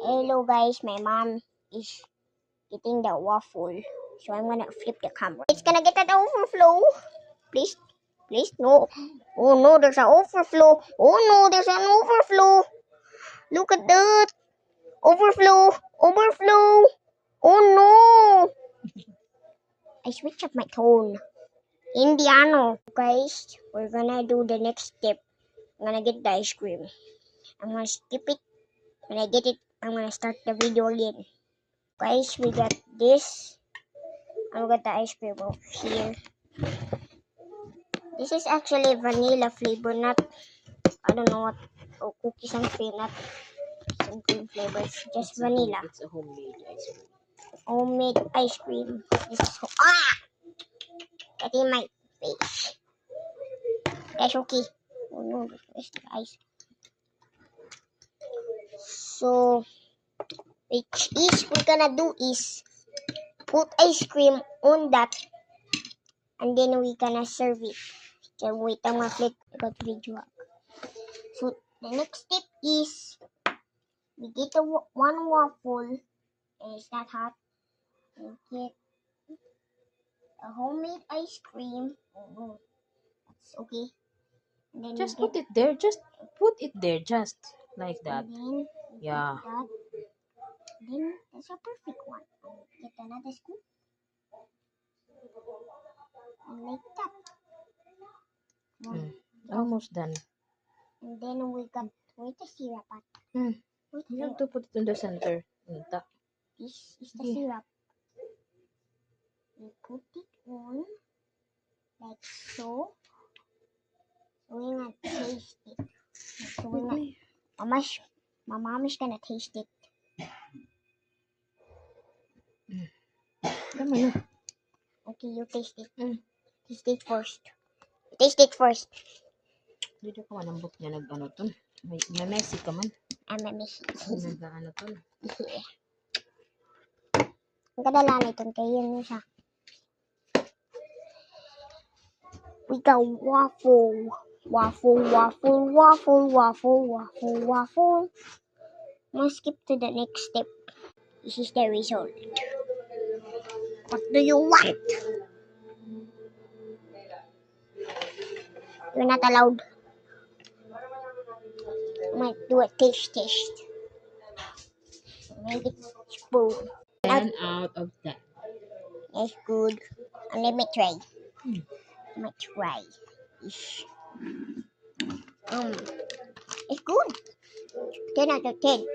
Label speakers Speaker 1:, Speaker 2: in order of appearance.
Speaker 1: Hello guys, my mom is getting the waffle. So I'm gonna flip the camera. It's gonna get an overflow. Please, please, no. Oh no, there's an overflow. Oh no, there's an overflow. Look at that. Overflow, overflow. Oh no. I switched up my tone. Indiano. Guys, we're gonna do the next step. I'm gonna get the ice cream. I'm gonna skip it. When I get it, I'm gonna start the video again. Guys, we got this. And we got the ice cream over here. This is actually vanilla flavor, not, I don't know what, cookies and cream, not some cream flavors, just vanilla.
Speaker 2: It's a homemade ice cream.
Speaker 1: Homemade ice cream. This is that in my face. That's okay. Oh no, where's the ice? So, which is we're gonna do is put ice cream on that, and then we gonna serve it. So wait, I'm gonna flip. I got video. So the next step is we get the one waffle, and it's not hot. We get a homemade ice cream. Oh, that's okay. And then
Speaker 2: Just put it there. Just put it there. Just like that.
Speaker 1: And then
Speaker 2: Yeah.
Speaker 1: that. Then that's a perfect one. Get another scoop. And like that.
Speaker 2: Almost done.
Speaker 1: And then we got with the syrup.
Speaker 2: You have to put it in the center.
Speaker 1: This is the syrup. We put it on like so. So we're gonna taste it. So we're gonna, my mom is gonna taste it.
Speaker 2: Come on.
Speaker 1: Okay, you taste it. Taste it first. Taste it first.
Speaker 2: Dito ka man ang book niya nag-ano to. May messy ka man.
Speaker 1: I'm a miss.
Speaker 2: Nag-ano to.
Speaker 1: Ang kadala nito kayo niyo siya. We got waffle. Waffle, waffle, waffle, waffle, waffle, waffle. I'm gonna skip to the next step. This is the result. What do you want? You're not allowed. I might do a taste. Make it spoon.
Speaker 2: 10 out of 10.
Speaker 1: That's good. And let me try. Let me try. It's good. 10 out of 10.